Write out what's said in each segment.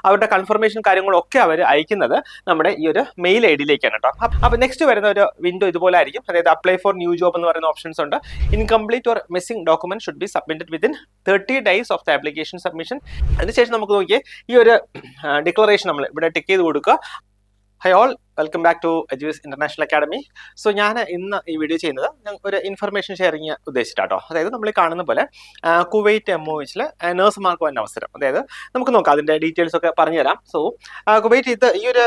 അവരുടെ കൺഫർമേഷൻ കാര്യങ്ങളൊക്കെ അവർ അയക്കുന്നത് നമ്മുടെ ഈ ഒരു മെയിൽ ഐ ഡിയിലേക്കാണ് കേട്ടോ. അപ്പോൾ നെക്സ്റ്റ് വരുന്ന ഒരു വിൻഡോ ഇതുപോലെ ആയിരിക്കും. അതായത് അപ്ലൈ ഫോർ ന്യൂ ജോബ് എന്ന് പറയുന്ന ഓപ്ഷൻസ് ഉണ്ട്. Incomplete or missing document should be submitted within 30 days of the application submission. അതിനുശേഷം നമുക്ക് നോക്കിയേ ഈ ഒരു ഡിക്ലറേഷൻ നമ്മൾ ഇവിടെ ടിക്ക് ചെയ്ത് കൊടുക്കുക. Hi all, welcome back to Eduvis international academy. So ഞാൻ ഇന്ന് ഈ വീഡിയോ ചെയ്യുന്നത് ഒരു ഇൻഫർമേഷൻ ഷെയറിങ് ഉദ്ദേശിച്ചിട്ടാട്ടോ. അതായത് നമ്മൾ കാണുന്ന പോലെ കുവൈറ്റ് MOH നഴ്സുമാർക്ക് വന്ന അവസരം, അതായത് നമുക്ക് നോക്കാം അതിൻ്റെ ഡീറ്റെയിൽസ് ഒക്കെ പറഞ്ഞുതരാം. സോ കുവൈറ്റ് ഈ ഒരു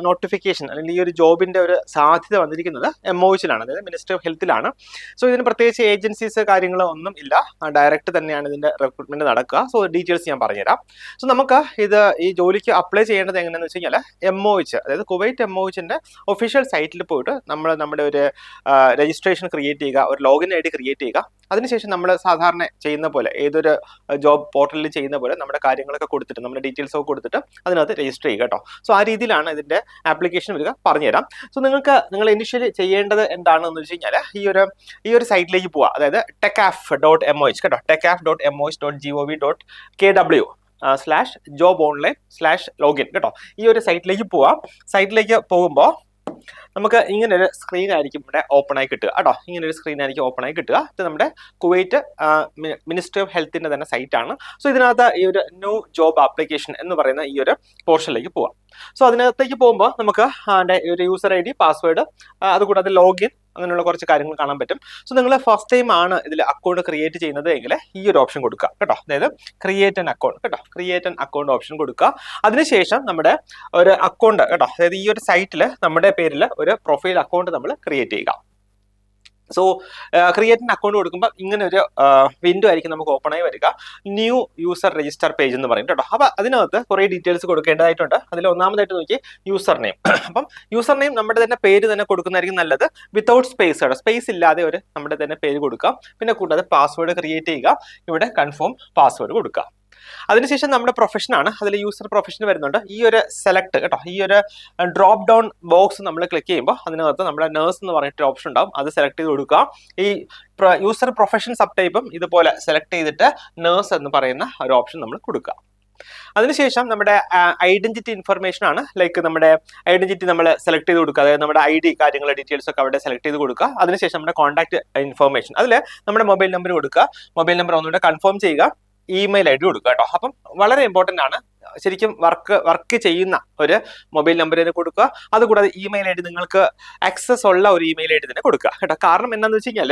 നോട്ടിഫിക്കേഷൻ അല്ലെങ്കിൽ ഈ ഒരു ജോബിൻ്റെ ഒരു സാധ്യത വന്നിരിക്കുന്നത് MOH-ലാണ്, അതായത് മിനിസ്ട്രി ഓഫ് ഹെൽത്തിലാണ്. സോ ഇതിന് പ്രത്യേകിച്ച് ഏജൻസീസ് കാര്യങ്ങളോ ഒന്നും ഇല്ല, ഡയറക്റ്റ് തന്നെയാണ് ഇതിൻ്റെ റിക്രൂട്ട്മെന്റ് നടക്കുക. സോ ഡീറ്റെയിൽസ് ഞാൻ പറഞ്ഞുതരാം. സോ നമുക്ക് ഈ ജോലിക്ക് അപ്ലൈ ചെയ്യേണ്ടത് എങ്ങനെയാണെന്ന് വെച്ച് കഴിഞ്ഞാൽ MOH, അതായത് കുവൈറ്റ് MOH ഒഫീഷ്യൽ സൈറ്റിൽ പോയിട്ട് നമ്മുടെ ഒരു രജിസ്ട്രേഷൻ ക്രിയേറ്റ് ചെയ്യുക, ഒരു ലോഗിൻ ID ക്രിയേറ്റ് ചെയ്യുക. അതിനുശേഷം നമ്മൾ സാധാരണ ചെയ്യുന്ന പോലെ ഏതൊരു ജോബ് പോർട്ടലിൽ ചെയ്യുന്ന പോലെ നമ്മുടെ കാര്യങ്ങളൊക്കെ കൊടുത്തിട്ട് നമ്മുടെ ഡീറ്റെയിൽസ് ഒക്കെ കൊടുത്തിട്ട് അതിനകത്ത് രജിസ്റ്റർ ചെയ്യുക കേട്ടോ. സോ ആ രീതിയിലാണ് ഇതിന്റെ ആപ്ലിക്കേഷൻ വരിക. പറഞ്ഞുതരാം. സോ നിങ്ങൾ ഇനിഷ്യലി ചെയ്യേണ്ടത് എന്താണെന്ന് വെച്ച് കഴിഞ്ഞാൽ ഈ ഒരു സൈറ്റിലേക്ക് പോവുക, അതായത് techaf.moh കേട്ടോ, techaf.moh.gov.kw/job-online/login കേട്ടോ. ഈ ഒരു സൈറ്റിലേക്ക് പോവാം. സൈറ്റിലേക്ക് പോകുമ്പോൾ നമുക്ക് ഇങ്ങനെ ഒരു സ്ക്രീൻ ആയിരിക്കും ഇവിടെ ഓപ്പൺ ആയി കിട്ടുക കേട്ടോ. ഇങ്ങനെ ഒരു സ്ക്രീൻ ആയിരിക്കും ഓപ്പൺ ആയി കിട്ടുക. ഇത് നമ്മുടെ കുവൈറ്റ് മിനിസ്ട്രി ഓഫ് ഹെൽത്തിന്റെ തന്നെ സൈറ്റാണ്. സോ ഇതിനകത്ത് ഈ ഒരു ന്യൂ ജോബ് ആപ്ലിക്കേഷൻ എന്ന് പറയുന്ന ഈ ഒരു പോർഷനിലേക്ക് പോവാം. സോ അതിനകത്തേക്ക് പോകുമ്പോൾ നമുക്ക് അതിൻ്റെ ഒരു യൂസർ ID, പാസ്വേഡ്, അതുകൂടാതെ ലോഗിൻ, അങ്ങനെയുള്ള കുറച്ച് കാര്യങ്ങൾ കാണാൻ പറ്റും. സോ നിങ്ങൾ ഫസ്റ്റ് ടൈം ആണ് ഇതിൽ അക്കൗണ്ട് ക്രിയേറ്റ് ചെയ്യുന്നത് എങ്കിൽ ഈ ഒരു ഓപ്ഷൻ കൊടുക്കുക കേട്ടോ, അതായത് ക്രിയേറ്റ് ആൻ അക്കൗണ്ട് കേട്ടോ, ക്രിയേറ്റ് ആൻ അക്കൗണ്ട് ഓപ്ഷൻ കൊടുക്കുക. അതിനുശേഷം നമ്മുടെ ഒരു അക്കൗണ്ട് കേട്ടോ, അതായത് ഈ ഒരു സൈറ്റിൽ നമ്മുടെ പേരിൽ ഒരു പ്രൊഫൈൽ അക്കൗണ്ട് നമ്മൾ ക്രിയേറ്റ് ചെയ്യുക. സോ ക്രിയേറ്റിന് അക്കൗണ്ട് കൊടുക്കുമ്പോൾ ഇങ്ങനെ ഒരു വിൻഡോ ആയിരിക്കും നമുക്ക് ഓപ്പൺ ആയി വരിക. ന്യൂ യൂസർ രജിസ്റ്റർ പേജ് എന്ന് പറയും കേട്ടോ. അപ്പോൾ അതിനകത്ത് കുറേ ഡീറ്റെയിൽസ് കൊടുക്കേണ്ടതായിട്ടുണ്ട്. അതിൽ ഒന്നാമതായിട്ട് നോക്കി യൂസർ നെയിം. അപ്പം യൂസർ നെയിം നമ്മുടെ തന്നെ പേര് തന്നെ കൊടുക്കുന്നതായിരിക്കും നല്ലത്, വിത്തൗട്ട് സ്പേസ് ഇല്ലാതെ നമ്മുടെ തന്നെ പേര് കൊടുക്കാം. പിന്നെ കൂടാതെ പാസ്വേഡ് ക്രിയേറ്റ് ചെയ്യുക, ഇവിടെ കൺഫേം പാസ്വേഡ് കൊടുക്കുക. അതിനുശേഷം നമ്മുടെ പ്രൊഫഷനാണ്, അതിൽ യൂസർ പ്രൊഫഷൻ വരുന്നുണ്ട്. ഈ ഒരു സെലക്ട് കേട്ടോ, ഈ ഒരു ഡ്രോപ്പ് ഡൗൺ ബോക്സ് നമ്മൾ ക്ലിക്ക് ചെയ്യുമ്പോൾ അതിനകത്ത് നമ്മുടെ നേഴ്സ് എന്ന് പറഞ്ഞിട്ട് ഓപ്ഷൻ ഉണ്ടാവും, അത് സെലക്ട് ചെയ്ത് കൊടുക്കുക. ഈ യൂസർ പ്രൊഫഷൻ സബ് ടൈപ്പും ഇതുപോലെ സെലക്ട് ചെയ്തിട്ട് നേഴ്സ് എന്ന് പറയുന്ന ഒരു ഓപ്ഷൻ നമ്മൾ കൊടുക്കുക. അതിനുശേഷം നമ്മുടെ ഐഡന്റിറ്റി ഇൻഫർമേഷൻ ആണ്, ലൈക്ക് നമ്മുടെ ഐഡന്റിറ്റി നമ്മൾ സെലക്ട് ചെയ്ത് കൊടുക്കുക, അതായത് നമ്മുടെ ID കാര്യങ്ങളുടെ ഡീറ്റെയിൽസ് ഒക്കെ അവിടെ സെലക്ട് ചെയ്ത് കൊടുക്കുക. അതിനുശേഷം നമ്മുടെ കോൺടാക്ട് ഇൻഫർമേഷൻ, അതിൽ നമ്മുടെ മൊബൈൽ നമ്പർ കൊടുക്കുക, മൊബൈൽ നമ്പർ ഒന്നുകൂടെ കൺഫേം ചെയ്യുക, ഇമെയിൽ ID കൊടുക്കുക കേട്ടോ. അപ്പം വളരെ ഇമ്പോർട്ടൻ്റ് ആണ്, ശരിക്കും വർക്ക് ചെയ്യുന്ന ഒരു മൊബൈൽ നമ്പർ തന്നെ കൊടുക്കുക. അതുകൂടാതെ ഇമെയിൽ ID നിങ്ങൾക്ക് ആക്സസ് ഉള്ള ഒരു ഇമെയിൽ ID തന്നെ കൊടുക്കുക കേട്ടോ. കാരണം എന്താണെന്ന് വെച്ച് കഴിഞ്ഞാൽ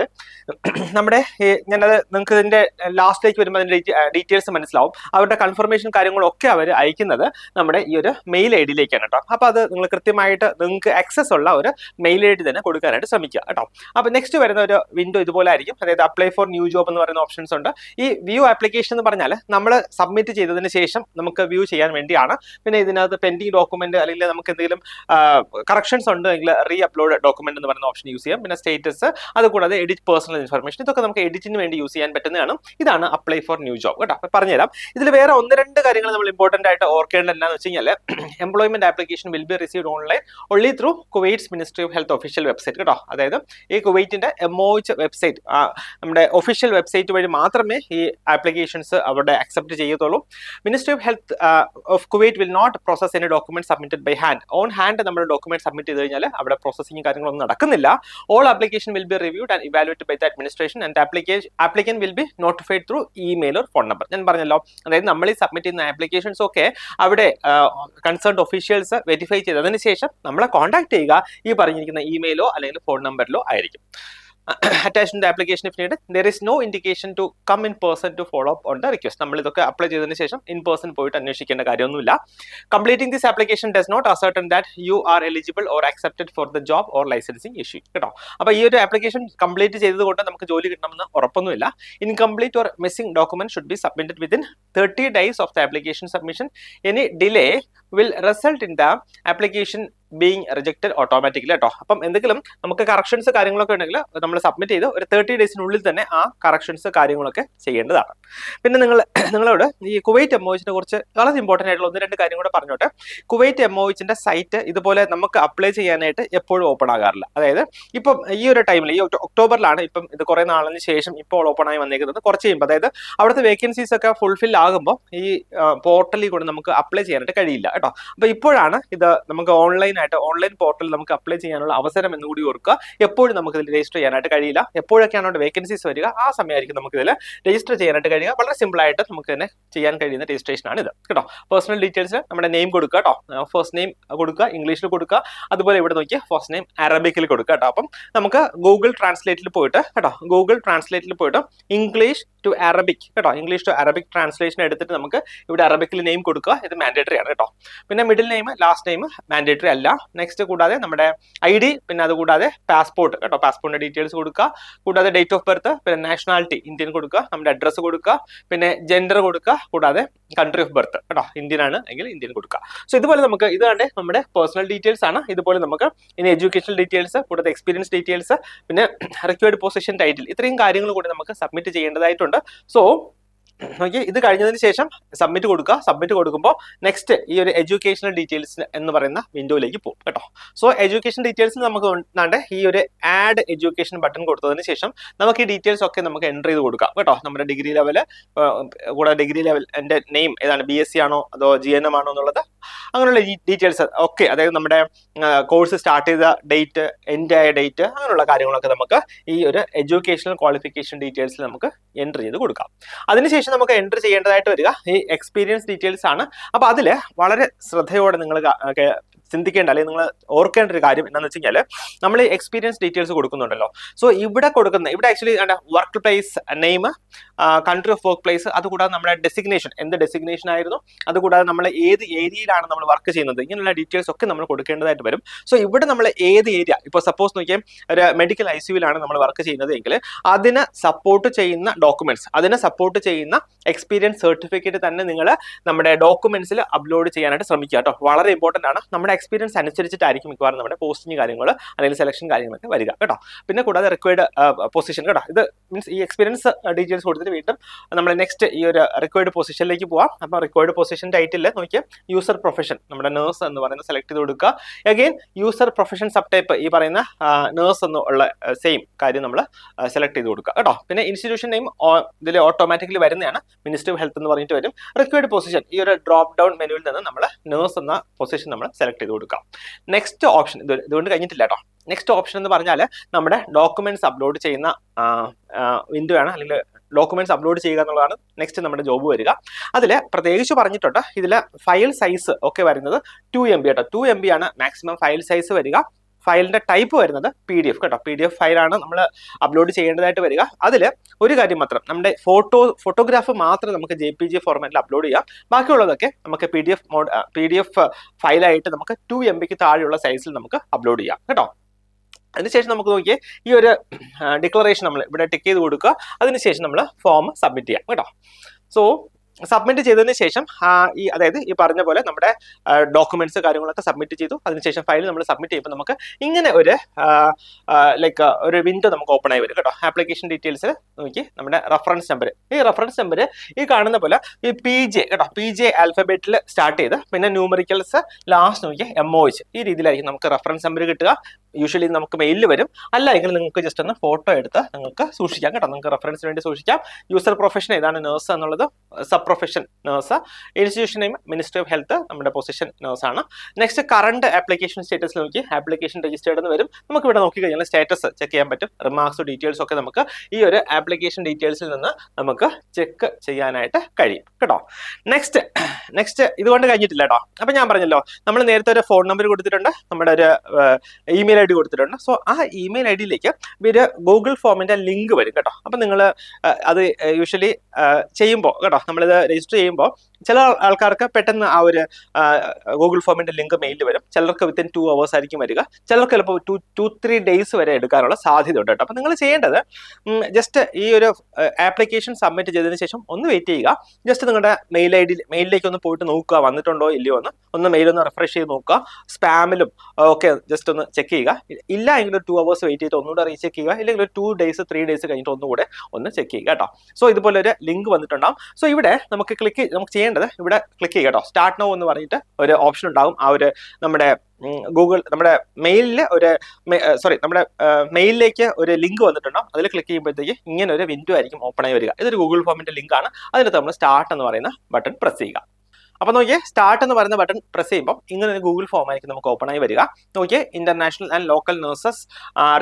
ഞാനത് നിങ്ങൾക്ക് ഇതിൻ്റെ ലാസ്റ്റിലേക്ക് വരുമ്പോൾ അതിൻ്റെ ഡീറ്റെയിൽസ് മനസ്സിലാവും. അവരുടെ കൺഫർമേഷൻ കാര്യങ്ങളൊക്കെ അവർ അയക്കുന്നത് നമ്മുടെ ഈ ഒരു മെയിൽ ID യിലേക്കാണ് കേട്ടോ. അപ്പോൾ അത് നിങ്ങൾ കൃത്യമായിട്ട് നിങ്ങൾക്ക് ആക്സസ് ഉള്ള ഒരു മെയിൽ ID തന്നെ കൊടുക്കാനായിട്ട് ശ്രമിക്കുക കേട്ടോ. അപ്പോൾ നെക്സ്റ്റ് വരുന്ന ഒരു വിൻഡോ ഇതുപോലെ ആയിരിക്കും. അതായത് അപ്ലൈ ഫോർ ന്യൂ ജോബ് എന്ന് പറയുന്ന ഓപ്ഷൻസ് ഉണ്ട്. ഈ വ്യൂ ആപ്ലിക്കേഷൻ എന്ന് പറഞ്ഞാൽ നമ്മൾ സബ്മിറ്റ് ചെയ്തതിന് ശേഷം നമുക്ക് വ്യൂ ചെയ്യാൻ വേണ്ടിയാണ്. പിന്നെ ഇതിനകത്ത് പെൻഡിങ് ഡോക്യുമെന്റ് അല്ലെങ്കിൽ നമുക്ക് എന്തെങ്കിലും കറക്ഷൻസ് ഉണ്ടെങ്കിൽ റീ അപ്ലോഡ് ഡോക്യുമെന്റ് എന്ന് പറയുന്ന ഓപ്ഷൻ യൂസ് ചെയ്യാം. പിന്നെ സ്റ്റേറ്റസ്, അതുകൂടാതെ എഡിറ്റ് പേഴ്സണൽ ഇൻഫർമേഷൻ, ഇതൊക്കെ നമുക്ക് എഡിറ്റിന് വേണ്ടി യൂസ് ചെയ്യാൻ പറ്റുന്നതാണ്. ഇതാണ് അപ്ലൈ ഫോർ ന്യൂ ജോബ് കേട്ടോ. പറഞ്ഞുതരാം. ഇതിൽ വേറെ 1-2 കാര്യങ്ങൾ നമ്മൾ ഇമ്പോർട്ടൻ്റ് ആയിട്ട് ഓർക്കേണ്ടത് എന്താണെന്ന് വെച്ച് കഴിഞ്ഞാൽ employment application will be received online only through Kuwait's ministry of health official website കേട്ടോ. അതായത് ഈ കുവൈറ്റിന്റെ MOH വെബ്സൈറ്റ്, നമ്മുടെ ഒഫീഷ്യൽ വെബ്സൈറ്റ് വഴി മാത്രമേ ഈ ആപ്ലിക്കേഷൻസ് അവിടെ അക്സെപ്റ്റ് ചെയ്യത്തുള്ളൂ. Ministry of health of Kuwait will not process any document submitted by hand. On hand നമ്മൾ ഡോക്യുമെന്റ് സബ്മിറ്റ് ചെയ്ത് കഴിഞ്ഞാൽ അവിടെ പ്രോസസ്സിംഗ് കാര്യങ്ങളൊന്നും നടക്കുന്നില്ല. All application will be reviewed and evaluated by the administration and applicant will be notified through email or phone number. ഞാൻ പറഞ്ഞല്ലോ, അതായത് നമ്മൾ ഈ സബ്മിറ്റ് ചെയ്യുന്ന ആപ്ലിക്കേഷൻസ് ഒക്കെ അവിടെ കൺസേൺഡ് ഒഫീഷ്യൽസ് വെരിഫൈ ചെയ്തതിന് ശേഷം നമ്മളെ കോൺടാക്ട് ചെയ്യുക ഈ പറഞ്ഞിരിക്കുന്ന ഇമെയിലോ അല്ലെങ്കിൽ ഫോൺ നമ്പറിലോ ആയിരിക്കും. Attached in the application if needed, there is no indication to come in person to follow up on the request. നമ്മൾ ഇതൊക്കെ അപ്ലൈ ചെയ്തതിന് ശേഷം ഇൻ പേഴ്സൺ പോയിട്ട് അന്വേഷിക്കേണ്ട കാര്യമൊന്നുമില്ല. Completing this application does not ascertain that you are eligible or accepted for the job or licensing issue കേട്ടോ. അപ്പോൾ ഈ ഒരു ആപ്ലിക്കേഷൻ കംപ്ലീറ്റ് ചെയ്തതുകൊണ്ട് നമുക്ക് ജോലി കിട്ടണമെന്ന് ഉറപ്പൊന്നുമില്ല. Incomplete or missing document should be submitted within 30 days of the application submission. Any delay will result in the application being rejected automatically കേട്ടോ. അപ്പം എന്തെങ്കിലും നമുക്ക് കറക്ഷൻസ് കാര്യങ്ങളൊക്കെ ഉണ്ടെങ്കിൽ നമ്മൾ സബ്മിറ്റ് ചെയ്ത് ഒരു 30 ഡേയ്സിനുള്ളിൽ തന്നെ ആ കറക്ഷൻസ് കാര്യങ്ങളൊക്കെ ചെയ്യേണ്ടതാണ്. പിന്നെ നിങ്ങളോട് ഈ കുവൈറ്റ് എംഒഎച്ചിനെ കുറിച്ച് വളരെ ഇമ്പോർട്ടൻ്റ് ആയിട്ടുള്ള 1-2 കാര്യം കൂടെ പറഞ്ഞോട്ടെ. കുവൈറ്റ് എംഒഎച്ചിന്റെ സൈറ്റ് ഇതുപോലെ നമുക്ക് അപ്ലൈ ചെയ്യാനായിട്ട് എപ്പോഴും ഓപ്പൺ ആകാറില്ല. അതായത് ഇപ്പം ഈ ഒരു ടൈമിൽ ഈ ഒക്ടോബറിലാണ് ഇപ്പം ഇത് കുറേ നാളിന് ശേഷം ഇപ്പോൾ ഓപ്പൺ ആയി വന്നേക്കുന്നത്. കുറച്ച് കഴിയുമ്പോൾ അതായത് അവിടുത്തെ വേക്കൻസീസ് ഒക്കെ ഫുൾഫിൽ ആകുമ്പോൾ ഈ പോർട്ടലിൽ കൂടെ നമുക്ക് അപ്ലൈ ചെയ്യാനായിട്ട് കഴിയില്ല കേട്ടോ. അപ്പോൾ ഇപ്പോഴാണ് ഇത് നമുക്ക് ഓൺലൈൻ പോർട്ടലിൽ നമുക്ക് അപ്ലൈ ചെയ്യാനുള്ള അവസരം എന്ന് കൂടി ഓർക്കുക. എപ്പോഴും നമുക്ക് ഇതിൽ രജിസ്റ്റർ ചെയ്യാനായിട്ട് കഴിയില്ല. എപ്പോഴൊക്കെയാണ് അവിടെ വേക്കൻസീസ് വരിക ആ സമയമായിരിക്കും നമുക്ക് ഇതിൽ രജിസ്റ്റർ ചെയ്യാനായിട്ട് കഴിയുക. വളരെ സിമ്പിൾ ആയിട്ട് നമുക്ക് തന്നെ ചെയ്യാൻ കഴിയുന്ന രജിസ്ട്രേഷൻ ആണ് ഇത് കേട്ടോ. പേഴ്സണൽ ഡീറ്റെയിൽസ് നമ്മുടെ നെയിം കൊടുക്കുക കേട്ടോ. ഫസ്റ്റ് നെയിം കൊടുക്കുക, ഇംഗ്ലീഷിൽ കൊടുക്കുക. അതുപോലെ ഇവിടെ നോക്കിയാൽ ഫസ്റ്റ് നെയിം അറബിക്കിൽ കൊടുക്കുക കേട്ടോ. അപ്പം നമുക്ക് ഗൂഗിൾ ട്രാൻസ്ലേറ്റിൽ പോയിട്ട് ഇംഗ്ലീഷ് ടു അറബിക് കേട്ടോ, ഇംഗ്ലീഷ് ടു അറബിക് ട്രാൻസ്ലേഷൻ എടുത്തിട്ട് നമുക്ക് ഇവിടെ അറബിക്കിൽ നെയിം കൊടുക്കുക. ഇത് മാൻഡേറ്ററി ആണ് കേട്ടോ. പിന്നെ middle name last name mandatory അല്ല. നെക്സ്റ്റ് കൂടാതെ നമ്മുടെ ID, പിന്നെ അതുകൂടാതെ പാസ്പോർട്ട് കേട്ടോ, പാസ്പോർട്ടിന്റെ ഡീറ്റെയിൽസ് കൊടുക്കുക. കൂടാതെ ഡേറ്റ് ഓഫ് ബർത്ത്, പിന്നെ നാഷണാലിറ്റി ഇന്ത്യൻ കൊടുക്കുക, നമ്മുടെ അഡ്രസ്സ് കൊടുക്കുക, പിന്നെ ജെൻഡർ കൊടുക്കുക, കൂടാതെ കൺട്രി ഓഫ് ബർത്ത് കേട്ടോ, ഇന്ത്യൻ ആണ് എങ്കിൽ ഇന്ത്യൻ കൊടുക്കുക. സോ ഇതുപോലെ നമുക്ക് ഇതാണ് നമ്മുടെ പേഴ്സണൽ ഡീറ്റെയിൽസ് ആണ്. ഇതുപോലെ നമുക്ക് ഇനി എഡ്യൂക്കേഷണൽ ഡീറ്റെയിൽസ്, കൂടാതെ എക്സ്പീരിയൻസ് ഡീറ്റെയിൽസ്, പിന്നെ റിക്വയർഡ് പൊസിഷൻ ടൈറ്റിൽ, ഇത്രയും കാര്യങ്ങൾ കൂടി നമുക്ക് സബ്മിറ്റ് ചെയ്യേണ്ടതായിട്ടുണ്ട്. സോ ഓക്കെ, ഇത് കഴിഞ്ഞതിന് ശേഷം സബ്മിറ്റ് കൊടുക്കുക. സബ്മിറ്റ് കൊടുക്കുമ്പോൾ നെക്സ്റ്റ് ഈ ഒരു എഡ്യൂക്കേഷണൽ ഡീറ്റെയിൽസ് എന്ന് പറയുന്ന വിൻഡോയിലേക്ക് പോകും കേട്ടോ. സോ എഡ്യൂക്കേഷൻ ഡീറ്റെയിൽസ് നമുക്ക് ഈ ഒരു ആഡ് എഡ്യൂക്കേഷൻ ബട്ടൺ കൊടുത്തതിന് ശേഷം നമുക്ക് ഈ ഡീറ്റെയിൽസ് ഒക്കെ നമുക്ക് എൻ്റർ ചെയ്ത് കൊടുക്കാം കേട്ടോ. നമ്മുടെ ഡിഗ്രി ലെവൽ, കൂടാതെ ഡിഗ്രി ലെവൽ എൻ്റെ നെയിം ഏതാണ്, BSc ആണോ അതോ GNM ആണോ എന്നുള്ളത്, അങ്ങനെയുള്ള ഡീറ്റെയിൽസ് ഒക്കെ, അതായത് നമ്മുടെ കോഴ്സ് സ്റ്റാർട്ട് ചെയ്ത ഡേറ്റ്, എൻഡ് ആയ ഡേറ്റ്, അങ്ങനെയുള്ള കാര്യങ്ങളൊക്കെ നമുക്ക് ഈ ഒരു എഡ്യൂക്കേഷണൽ ക്വാളിഫിക്കേഷൻ ഡീറ്റെയിൽസിൽ നമുക്ക് എൻ്റർ ചെയ്ത് കൊടുക്കാം. അതിനുശേഷം നമുക്ക് എൻ്റർ ചെയ്യേണ്ടതായിട്ട് വരിക ഈ എക്സ്പീരിയൻസ് ഡീറ്റെയിൽസ് ആണ്. അപ്പോൾ അതിൽ വളരെ ശ്രദ്ധയോടെ നിങ്ങൾ ചിന്തിക്കേണ്ട, അല്ലെങ്കിൽ നിങ്ങൾ ഓർക്കേണ്ട ഒരു കാര്യം എന്താണെന്ന് വെച്ച് കഴിഞ്ഞാൽ, നമ്മൾ ഈ എക്സ്പീരിയൻസ് ഡീറ്റെയിൽസ് കൊടുക്കുന്നുണ്ടല്ലോ. സോ ഇവിടെ actually work place name, country of work place, അതുകൂടാതെ നമ്മുടെ ഡെസിഗ്നേഷൻ, എന്ത് ഡെസിഗ്നേഷൻ ആയിരുന്നു, അതുകൂടാതെ നമ്മൾ ഏത് ഏരിയയിലാണ് നമ്മൾ വർക്ക് ചെയ്യുന്നത്, ഇങ്ങനെയുള്ള ഡീറ്റെയിൽസ് ഒക്കെ നമ്മൾ കൊടുക്കേണ്ടതായിട്ട് വരും. സോ ഇവിടെ നമ്മൾ ഏത് ഏരിയ, ഇപ്പോൾ സപ്പോസ് നോക്കിയാൽ ഒരു മെഡിക്കൽ ICUവിലാണ് നമ്മൾ വർക്ക് ചെയ്യുന്നത് എങ്കിൽ അതിനെ സപ്പോർട്ട് ചെയ്യുന്ന ഡോക്യുമെന്റ്സ്, അതിനെ സപ്പോർട്ട് ചെയ്യുന്ന എക്സ്പീരിയൻസ് സർട്ടിഫിക്കറ്റ് തന്നെ നിങ്ങൾ നമ്മുടെ ഡോക്യുമെന്റ്സിൽ അപ്ലോഡ് ചെയ്യാനായിട്ട് ശ്രമിക്കുക കേട്ടോ. വളരെ ഇമ്പോർട്ടൻ്റ് ആണ്. നമ്മുടെ എക്സ്പീരിയൻസ് അനുസരിച്ചിട്ടായിരിക്കും മിക്കവാറും നമ്മുടെ പോസ്റ്റിംഗ് കാര്യങ്ങൾ അല്ലെങ്കിൽ സെലക്ഷൻ കാര്യങ്ങളൊക്കെ വരിക കേട്ടോ. പിന്നെ കൂടാതെ റിക്വയർഡ് പൊസിഷൻ കേട്ടോ, ഇത് മീൻസ് ഈ എക്സ്പീരിയൻസ് ഡീറ്റെയിൽസ് കൊടുത്തിട്ട് വീണ്ടും നമ്മൾ നെക്സ്റ്റ് ഈ ഒരു റിക്വയർഡ് പൊസിഷനിലേക്ക് പോവാം. അപ്പോൾ റിക്വയർഡ് പൊസിഷൻ ടൈറ്റിൽ നോക്കിയാൽ യൂസർ പ്രൊഫഷൻ, നമ്മുടെ നേഴ്സ് എന്ന് പറയുന്നത് സെലക്ട് ചെയ്ത് കൊടുക്കുക. Again user profession sub type, ഈ പറയുന്ന നേഴ്സ് എന്നുള്ള സെയിം കാര്യം നമ്മൾ സെലക്ട് ചെയ്ത് കൊടുക്കുക കേട്ടോ. പിന്നെ ഇൻസ്റ്റിറ്റ്യൂഷൻ നെയിം ഇതിൽ ഓട്ടോമാറ്റിക്കലി വരുന്നതാണ്, മിനിസ്ട്രി ഓഫ് ഹെൽത്ത് എന്ന് പറഞ്ഞിട്ട് വരും. റിക്വയർഡ് പൊസിഷൻ, ഈ ഒരു ഡ്രോപ്പ് ഡൗൺ മെനുവിൽ നിന്ന് നമ്മൾ നേഴ്സ് എന്ന പൊസിഷൻ നമ്മൾ സെലക്ട് ചെയ്ത് കൊടുക്കാം. നെക്സ്റ്റ് ഓപ്ഷൻ ഇതുകൊണ്ട് കഴിഞ്ഞിട്ടില്ല കേട്ടോ. നെക്സ്റ്റ് ഓപ്ഷൻ എന്ന് പറഞ്ഞാൽ നമ്മുടെ ഡോക്യുമെന്റ്സ് അപ്ലോഡ് ചെയ്യുന്ന വിൻഡോ ആണ്, അല്ലെങ്കിൽ ഡോക്യുമെന്റ്സ് അപ്ലോഡ് ചെയ്യുക എന്നുള്ളതാണ് നെക്സ്റ്റ് നമ്മുടെ ജോബ് വരിക. അതിൽ പ്രത്യേകിച്ച് പറഞ്ഞിട്ടുണ്ട്, ഇതിൽ ഫയൽ സൈസ് ഒക്കെ വരുന്നത് 2 MB കേട്ടോ. 2 MB ആണ് മാക്സിമം ഫയൽ സൈസ് വരിക. ഫയലിന്റെ ടൈപ്പ് വരുന്നത് PDF കേട്ടോ. PDF ഫയലാണ് നമ്മൾ അപ്ലോഡ് ചെയ്യേണ്ടതായിട്ട് വരിക. അതിൽ ഒരു കാര്യം മാത്രം, നമ്മുടെ ഫോട്ടോഗ്രാഫ് മാത്രം നമുക്ക് JPG ഫോർമാറ്റിൽ അപ്ലോഡ് ചെയ്യാം. ബാക്കിയുള്ളതൊക്കെ നമുക്ക് PDF ഫയലായിട്ട് നമുക്ക് 2 MBക്ക് താഴെയുള്ള സൈസിൽ നമുക്ക് അപ്ലോഡ് ചെയ്യാം കേട്ടോ. അതിനുശേഷം നമുക്ക് നോക്കിയേ ഈ ഒരു ഡിക്ലറേഷൻ നമ്മൾ ഇവിടെ ടിക്ക് ചെയ്ത് കൊടുക്കുക. അതിനുശേഷം നമ്മൾ ഫോം സബ്മിറ്റ് ചെയ്യാം കേട്ടോ. സോ സബ്മിറ്റ് ചെയ്തതിന് ശേഷം അതായത് ഈ പറഞ്ഞ പോലെ നമ്മുടെ ഡോക്യുമെന്റ്സ് കാര്യങ്ങളൊക്കെ സബ്മിറ്റ് ചെയ്തു. അതിനുശേഷം ഫയൽ നമ്മൾ സബ്മിറ്റ് ചെയ്യുമ്പോൾ നമുക്ക് ഇങ്ങനെ ഒരു ഒരു വിൻഡോ നമുക്ക് ഓപ്പൺ ആയി വരും കേട്ടോ. ആപ്ലിക്കേഷൻ ഡീറ്റെയിൽസ് നോക്കി നമ്മുടെ റഫറൻസ് നമ്പർ, ഈ റഫറൻസ് നമ്പർ ഈ കാണുന്ന പോലെ ഈ PJ കേട്ടോ, PJ ആൽഫബറ്റിൽ സ്റ്റാർട്ട് ചെയ്ത് പിന്നെ ന്യൂമറിക്കൽസ് ലാസ്റ്റ് നോക്കിയാൽ MOH, ഈ രീതിയിലായിരിക്കും നമുക്ക് റഫറൻസ് നമ്പർ കിട്ടുക. യൂഷ്വലി നമുക്ക് മെയിലിൽ വരും, അല്ലെങ്കിൽ നിങ്ങൾക്ക് ജസ്റ്റ് ഒന്ന് ഫോട്ടോ എടുത്ത് നിങ്ങൾക്ക് സൂക്ഷിക്കാം കേട്ടോ. നിങ്ങൾക്ക് റെഫറൻസിന് വേണ്ടി സൂക്ഷിക്കാം. യൂസർ പ്രൊഫഷൻ ഏതാണ്, നേഴ്സ് എന്നുള്ളത്, sub profession nurse, institution name ministry of health, നമ്മുടെ പൊസിഷൻ നേഴ്സ് ആണ്. നെക്സ്റ്റ് കറണ്ട് ആപ്ലിക്കേഷൻ സ്റ്റേറ്റസ് നോക്കി ആപ്ലിക്കേഷൻ രജിസ്റ്റേർഡ് എന്ന് വരും. നമുക്ക് ഇവിടെ നോക്കി കഴിഞ്ഞാൽ സ്റ്റാറ്റസ് ചെക്ക് ചെയ്യാൻ പറ്റും. റിമാർക്സ് ഡീറ്റെയിൽസ് ഒക്കെ നമുക്ക് ഈ ഒരു ആപ്ലിക്കേഷൻ ഡീറ്റെയിൽസിൽ നിന്ന് നമുക്ക് ചെക്ക് ചെയ്യാനായിട്ട് കഴിയും കേട്ടോ. നെക്സ്റ്റ് ഇതുകൊണ്ട് കഴിഞ്ഞിട്ടില്ല കേട്ടോ. അപ്പൊ ഞാൻ പറഞ്ഞല്ലോ, നമ്മൾ നേരത്തെ ഒരു ഫോൺ നമ്പർ കൊടുത്തിട്ടുണ്ട്, നമ്മുടെ ഒരു ഇമെയിൽ ID കൊടുത്തിട്ടുണ്ട്. സോ ആ ഇമെയിൽ IDയിലേക്ക് ഒരു ഗൂഗിൾ ഫോമിന്റെ ലിങ്ക് വരും കേട്ടോ. അപ്പൊ നിങ്ങൾ അത് യൂഷ്വലി ചെയ്യുമ്പോൾ കേട്ടോ, നമ്മളിത് രജിസ്റ്റർ ചെയ്യുമ്പോൾ ചില ആൾക്കാർക്ക് പെട്ടെന്ന് ആ ഒരു ഗൂഗിൾ ഫോമിന്റെ ലിങ്ക് മെയിലിൽ വരും. ചിലർക്ക് വിത്തിൻ 2 hours ആയിരിക്കും വരിക. ചിലർക്ക് ചിലപ്പോൾ 2-3 days വരെ എടുക്കാനുള്ള സാധ്യത ഉണ്ട് കേട്ടോ. അപ്പൊ നിങ്ങൾ ചെയ്യേണ്ടത് ജസ്റ്റ് ഈ ഒരു ആപ്ലിക്കേഷൻ സബ്മിറ്റ് ചെയ്തതിന് ശേഷം ഒന്ന് വെയിറ്റ് ചെയ്യുക. ജസ്റ്റ് നിങ്ങളുടെ മെയിലിലേക്ക് ഒന്ന് പോയിട്ട് നോക്കുക, വന്നിട്ടുണ്ടോ ഇല്ലയോ എന്ന്. ഒന്ന് മെയിൽ ഒന്ന് റിഫ്രഷ് ചെയ്ത് നോക്കുക, സ്പാമിലും ഒക്കെ ജസ്റ്റ് ഒന്ന് ചെക്ക് ചെയ്യുക. ഇല്ല എങ്കിൽ ഒരു 2 hours വെയിറ്റ് ചെയ്തിട്ട് ഒന്നുകൂടെ റീചെക്ക് ചെയ്യുക, ഇല്ലെങ്കിൽ ഒരു 2 days 3 days കഴിഞ്ഞിട്ട് ഒന്നുകൂടെ ഒന്ന് ചെക്ക് ചെയ്യുക കേട്ടോ. സോ ഇതുപോലെ ഒരു ലിങ്ക് വന്നിട്ടുണ്ടാവും. സോ ഇവിടെ നമുക്ക് ചെയ്യേണ്ടത് ഇവിടെ ക്ലിക്ക് ചെയ്യുക കേട്ടോ. സ്റ്റാർട്ട് നൗ എന്ന് പറഞ്ഞിട്ട് ഒരു ഓപ്ഷൻ ഉണ്ടാകും. ആ ഒരു നമ്മുടെ ഗൂഗിൾ നമ്മുടെ മെയിലിൽ നമ്മുടെ മെയിലിലേക്ക് ഒരു ലിങ്ക് വന്നിട്ടുണ്ടാവും. അതിൽ ക്ലിക്ക് ചെയ്യുമ്പോഴത്തേക്ക് ഇങ്ങനെ ഒരു വിൻഡോ ആയിരിക്കും ഓപ്പൺ ആയി വരിക. ഇതൊരു ഗൂഗിൾ ഫോമിന്റെ ലിങ്ക് ആണ്. അതിനകത്ത് നമ്മൾ സ്റ്റാർട്ട് എന്ന് പറയുന്ന ബട്ടൺ പ്രസ് ചെയ്യുക. അപ്പോൾ നോക്കിയേ, സ്റ്റാർട്ട് എന്ന് പറയുന്ന ബട്ടൺ പ്രസ് ചെയ്യുമ്പോൾ ഇങ്ങനെ ഒരു ഗൂഗിൾ ഫോം ആയിരിക്കും നമുക്ക് ഓപ്പൺ ആയി വരിക. നോക്കിയേ, international and local nurses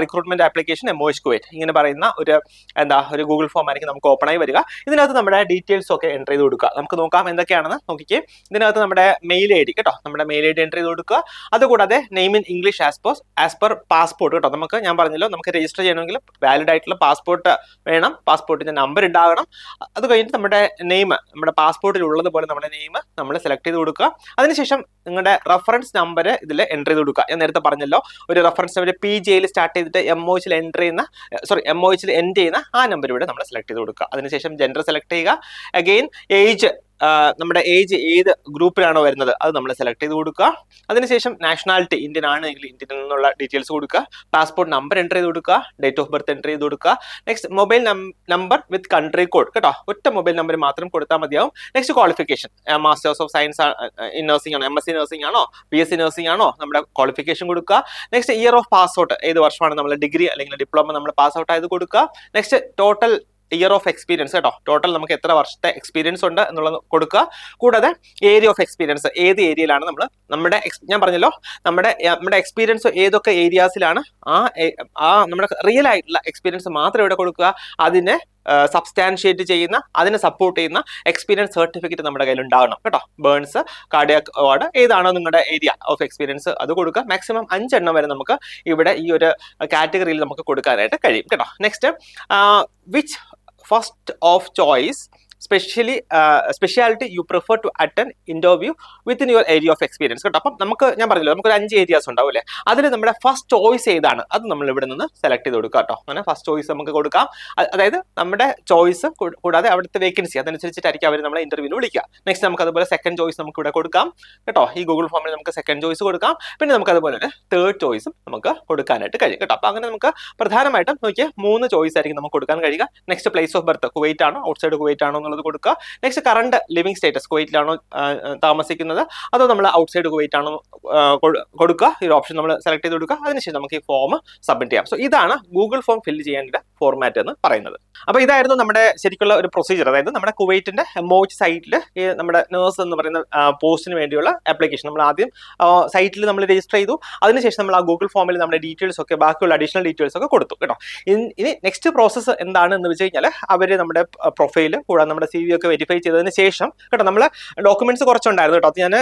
recruitment application MOH Kuwait ഇങ്ങനെ പറയുന്ന ഒരു ഗൂഗിൾ ഫോം ആയിരിക്കും നമുക്ക് ഓപ്പൺ ആയി വരിക. ഇതിനകത്ത് നമ്മുടെ ഡീറ്റെയിൽസ് ഒക്കെ എൻ്റർ ചെയ്ത് കൊടുക്കുക. നമുക്ക് നോക്കാം എന്തൊക്കെയാണെന്ന്. നോക്കിക്കേ, ഇതിനകത്ത് നമ്മുടെ മെയിൽ ID കേട്ടോ, നമ്മുടെ മെയിൽ ID എൻ്റർ ചെയ്ത് കൊടുക്കുക. അതുകൂടാതെ name in English as per passport കേട്ടോ. നമുക്ക് ഞാൻ പറഞ്ഞല്ലോ, നമുക്ക് രജിസ്റ്റർ ചെയ്യണമെങ്കിൽ വാലിഡ് ആയിട്ടുള്ള പാസ്പോർട്ട് വേണം, പാസ്പോർട്ടിന്റെ നമ്പർ ഉണ്ടാകണം. അത് കഴിഞ്ഞിട്ട് നമ്മുടെ നെയിം, നമ്മുടെ പാസ്പോർട്ടിൽ ഉള്ളതുപോലെ നമ്മുടെ നെയിം നമ്മൾ സെലക്ട് ചെയ്ത് കൊടുക്കുക. അതിനുശേഷം നിങ്ങളുടെ റെഫറൻസ് നമ്പർ ഇതിൽ എൻ്റർ ചെയ്ത് കൊടുക്കുക. ഞാൻ നേരത്തെ പറഞ്ഞല്ലോ, ഒരു റെഫറൻസ് നമ്പർ PJയിൽ സ്റ്റാർട്ട് ചെയ്തിട്ട് MOHൽ എൻ്റർ ചെയ്യുന്ന ആ നമ്പർ ഇവിടെ നമ്മൾ സെലക്ട് ചെയ്ത് കൊടുക്കുക. അതിനുശേഷം ജെൻഡർ സെലക്ട് ചെയ്യുക. അഗെയിൻ ഏജ്, നമ്മുടെ ഏജ് ഏത് ഗ്രൂപ്പിലാണോ വരുന്നത് അത് നമ്മൾ സെലക്ട് ചെയ്ത് കൊടുക്കുക. അതിനുശേഷം നാഷണാലിറ്റി ഇന്ത്യൻ ആണെങ്കിൽ ഇന്ത്യയിൽ നിന്നുള്ള ഡീറ്റെയിൽസ് കൊടുക്കുക. പാസ്പോർട്ട് നമ്പർ എൻ്റർ ചെയ്ത് കൊടുക്കുക. ഡേറ്റ് ഓഫ് ബർത്ത് എൻ്റർ ചെയ്ത് കൊടുക്കുക. നെക്സ്റ്റ് മൊബൈൽ നമ്പർ വിത്ത് കൺട്രി കോഡ് കേട്ടോ, ഒറ്റ മൊബൈൽ നമ്പർ മാത്രം കൊടുത്താൽ മതിയാവും. Next qualification, masters of science in nursing ആണോ, MSc നഴ്സിംഗ് ആണോ, BSc നഴ്സിംഗ് ആണോ, നമ്മുടെ ക്വാളിഫിക്കേഷൻ കൊടുക്കുക. Next year of pass out, ഏത് വർഷമാണ് നമ്മൾ ഡിഗ്രി അല്ലെങ്കിൽ ഡിപ്ലോമ നമ്മൾ പാസ് ഔട്ട് ആയത് കൊടുക്കുക. Next total year of experience കേട്ടോ, ടോട്ടൽ നമുക്ക് എത്ര വർഷത്തെ എക്സ്പീരിയൻസ് ഉണ്ട് എന്നുള്ളത് കൊടുക്കുക. കൂടാതെ ഏരിയ ഓഫ് എക്സ്പീരിയൻസ്, ഏത് ഏരിയയിലാണ് ഞാൻ പറഞ്ഞല്ലോ നമ്മുടെ എക്സ്പീരിയൻസ് ഏതൊക്കെ ഏരിയാസിലാണ്, ആ നമ്മുടെ റിയൽ ആയിട്ടുള്ള എക്സ്പീരിയൻസ് മാത്രം ഇവിടെ കൊടുക്കുക. അതിനെ സബ്സ്റ്റാൻഷിയേറ്റ് ചെയ്യുന്ന, അതിനെ സപ്പോർട്ട് ചെയ്യുന്ന എക്സ്പീരിയൻസ് സർട്ടിഫിക്കറ്റ് നമ്മുടെ കയ്യിൽ ഉണ്ടാകണം കേട്ടോ. ബേൺസ്, കാർഡിയാക് അവാർഡ്, ഏതാണോ നിങ്ങളുടെ ഏരിയ ഓഫ് എക്സ്പീരിയൻസ് അത് കൊടുക്കുക. മാക്സിമം 5 എണ്ണം വരെ നമുക്ക് ഇവിടെ ഈ ഒരു കാറ്റഗറിയിൽ നമുക്ക് കൊടുക്കാനായിട്ട് കഴിയും കേട്ടോ. Next, which first of choice speciality you prefer to attend interview within your area of experience കേട്ടോ. അപ്പം നമുക്കൊരു 5 ഏരിയാസ് ഉണ്ടാവും അല്ലേ, അതിൽ നമ്മുടെ ഫസ്റ്റ് ചോയ്സ് ഏതാണ് അത് നമ്മൾ ഇവിടെ നിന്ന് സെലക്ട് ചെയ്ത് കൊടുക്കുക കേട്ടോ. അങ്ങനെ ഫസ്റ്റ് ചോയ്സ് നമുക്ക് കൊടുക്കാം. അതായത് നമ്മുടെ ചോയ്സ് കൂടാതെ അവിടുത്തെ വേക്കൻസി അതനുസരിച്ചിട്ടായിരിക്കും അവർ നമ്മളെ ഇന്റർവ്യൂവിന് വിളിക്കുക. നെക്സ്റ്റ് നമുക്ക് അതുപോലെ സെക്കൻഡ് ചോയ്സ് നമുക്ക് ഇവിടെ കൊടുക്കാം കേട്ടോ. ഈ ഗൂഗിൾ ഫോമിൽ നമുക്ക് സെക്കൻഡ് ചോയ്സ് കൊടുക്കാം. പിന്നെ നമുക്ക് അതുപോലെ തന്നെ തേർഡ് ചോയ്സും നമുക്ക് കൊടുക്കാനായിട്ട് കഴിയും കേട്ടോ. അപ്പം അങ്ങനെ നമുക്ക് പ്രധാനമായിട്ടും നോക്കിയാൽ 3 ചോയ്സ് ആയിരിക്കും നമുക്ക് കൊടുക്കാൻ കഴിയുക. Next place of birth, Kuwait ആണോ ഔട്ട്സൈഡ് കുവൈറ്റ് ആണോ എന്നുള്ളത് കൊടുക്കുക. നെക്സ്റ്റ് കറണ്ട് ലിവിംഗ് സ്റ്റേറ്റസ്, കുവൈറ്റിലാണോ താമസിക്കുന്നത് അതോ നമ്മൾ ഔട്ട്സൈഡ് കുവൈറ്റ് ആണോ കൊടുക്കുക. ഈ ഓപ്ഷൻ നമ്മൾ സെലക്ട് ചെയ്ത് കൊടുക്കുക. അതിനുശേഷം നമുക്ക് ഈ ഫോം സബ്മിറ്റ് ചെയ്യാം. സോ ഇതാണ് ഗൂഗിൾ ഫോം ഫില്ല് ചെയ്യേണ്ട ഫോർമാറ്റ് എന്ന് പറയുന്നത്. അപ്പോൾ ഇതായിരുന്നു നമ്മുടെ ശരിക്കുള്ള ഒരു പ്രൊസീജിയർ. അതായത് നമ്മുടെ കുവൈറ്റിന്റെ MOH സൈറ്റിൽ നമ്മുടെ നേഴ്സ് എന്ന് പറയുന്ന പോസ്റ്റിന് വേണ്ടിയുള്ള ആപ്ലിക്കേഷൻ നമ്മൾ ആദ്യം സൈറ്റിൽ നമ്മൾ രജിസ്റ്റർ ചെയ്തു. അതിനുശേഷം നമ്മൾ ആ ഗൂഗിൾ ഫോമിൽ നമ്മുടെ ഡീറ്റെയിൽസ് ഒക്കെ, ബാക്കിയുള്ള അഡീഷണൽ ഡീറ്റെയിൽസ് ഒക്കെ കൊടുത്തു കേട്ടോ. ഇനി നെക്സ്റ്റ് പ്രോസസ്സ് എന്താണ് എന്ന് വെച്ച് കഴിഞ്ഞാൽ അവർ നമ്മുടെ പ്രൊഫൈല് കൂടാതെ നമ്മുടെ CV ഒക്കെ വെരിഫൈ ചെയ്തതിന് ശേഷം കേട്ടോ, നമ്മൾ ഡോക്യുമെന്റ്സ് കുറച്ചുണ്ടായിരുന്നു കേട്ടോ. അത് ഞാൻ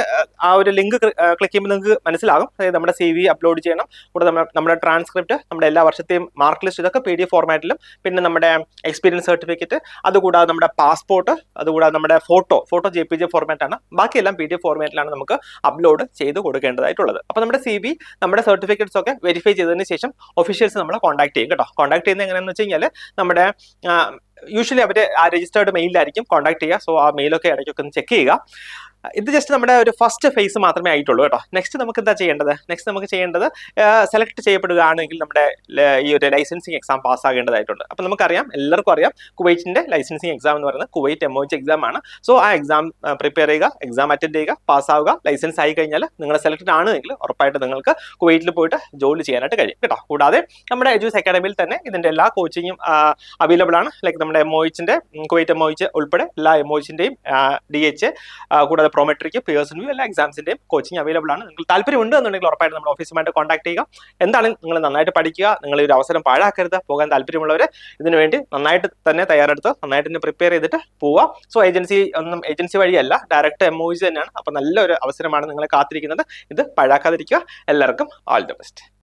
ആ ഒരു ലിങ്ക് ക്ലിക്ക് ചെയ്യുമ്പോൾ നിങ്ങൾക്ക് മനസ്സിലാകും. അതായത് നമ്മുടെ CV അപ്ലോഡ് ചെയ്യണം, കൂടെ നമ്മുടെ ട്രാൻസ്ക്രിപ്റ്റ്, നമ്മുടെ എല്ലാ വർഷത്തെയും മാർക്ക് ലിസ്റ്റ്, ഇതൊക്കെ PDF ഫോർമാറ്റിലും, പിന്നെ നമ്മുടെ എക്സ്പീരിയൻസ് സർട്ടിഫിക്കറ്റ്, അതുകൂടാതെ നമ്മുടെ പാസ്പോർട്ട്, അതുകൂടാതെ നമ്മുടെ ഫോട്ടോ JPG ഫോർമാറ്റ് ആണ്. ബാക്കിയെല്ലാം PDF ഫോർമാറ്റിലാണ് നമുക്ക് അപ്ലോഡ് ചെയ്ത് കൊടുക്കേണ്ടതായിട്ടുള്ളത്. അപ്പോൾ നമ്മുടെ CV, നമ്മുടെ സർട്ടിഫിക്കറ്റ്സ് ഒക്കെ വെരിഫൈ ചെയ്തതിന് ശേഷം ഒഫീഷ്യൽസ് നമ്മളെ കോൺടാക്ട് ചെയ്യും കേട്ടോ. കോൺടാക്ട് ചെയ്യുന്നത് എങ്ങനെയാണെന്ന് വെച്ച് കഴിഞ്ഞാൽ നമ്മുടെ യൂഷ്വലി അവർ ആ രജിസ്റ്റേർഡ് മെയിലായിരിക്കും കോൺടാക്ട് ചെയ്യുക. സോ ആ മെയിലൊക്കെ ഇടയ്ക്കൊക്കെ ഒന്ന് ചെക്ക് ചെയ്യുക. ഇത് ജസ്റ്റ് നമ്മുടെ ഒരു ഫസ്റ്റ് ഫേസ് മാത്രമേ ആയിട്ടുള്ളൂ കേട്ടോ. നെക്സ്റ്റ് നമുക്ക് എന്താ ചെയ്യേണ്ടത്? നെക്സ്റ്റ് നമുക്ക് ചെയ്യേണ്ടത് സെലക്ട് ചെയ്യപ്പെടുകയാണെങ്കിൽ നമ്മുടെ ഈ ഒരു ലൈസൻസിങ് എക്സാം പാസ്സാകേണ്ടതായിട്ടുണ്ട്. അപ്പം നമുക്കറിയാം, എല്ലാവർക്കും അറിയാം, കുവൈറ്റിന്റെ ലൈസൻസിങ് എക്സാം എന്ന് പറയുന്നത് കുവൈറ്റ് MOH എക്സാം ആണ്. സോ ആ എക്സാം പ്രിപ്പയർ ചെയ്യുക, എക്സാം അറ്റൻഡ് ചെയ്യുക, പാസ്സാവുക. ലൈസൻസ് ആയി കഴിഞ്ഞാൽ നിങ്ങൾ സെലക്ടഡ് ആണെങ്കിൽ ഉറപ്പായിട്ട് നിങ്ങൾക്ക് കുവൈറ്റിൽ പോയിട്ട് ജോലി ചെയ്യാനായിട്ട് കഴിയും കേട്ടോ. കൂടാതെ നമ്മുടെ എജൂസ് അക്കാഡമിയിൽ തന്നെ ഇതിന്റെ എല്ലാ കോച്ചിങ്ങും അവൈലബിൾ ആണ്. ലൈക്ക് നമ്മുടെ MOHന്റെ കുവൈറ്റ് MOH ഉൾപ്പെടെ എല്ലാ MOHന്റെയും DH കൂടാതെ പ്രോമെട്രിക്ക്, പിയേഴ്സൺ വ്യൂ, എല്ലാ എക്സാംസിന്റെയും കോച്ചിങ് അവൈലബിൾ ആണ്. നിങ്ങൾക്ക് താല്പര്യമുണ്ട് എന്നുണ്ടെങ്കിൽ ഉറപ്പായിട്ട് നമ്മുടെ ഓഫീസുമായിട്ട് കോൺടാക്ട് ചെയ്യുക. എന്താണ്, നിങ്ങൾ നന്നായിട്ട് പഠിക്കുക, നിങ്ങൾ ഒരു അവസരം പാഴാക്കരുത്. പോകാൻ താല്പര്യമുള്ളവർ ഇതിനു വേണ്ടി നന്നായിട്ട് തന്നെ തയ്യാറെടുത്ത് നന്നായിട്ട് തന്നെ പ്രിപ്പയർ ചെയ്തിട്ട് പോവുക. സോ ഏജൻസി വഴിയല്ല, ഡയറക്റ്റ് MOH തന്നെയാണ്. അപ്പോൾ നല്ലൊരു അവസരമാണ് നിങ്ങളെ കാത്തിരിക്കുന്നത്. ഇത് പാഴാക്കാതിരിക്കുക. എല്ലാവർക്കും ഓൾ ദി ബെസ്റ്റ്.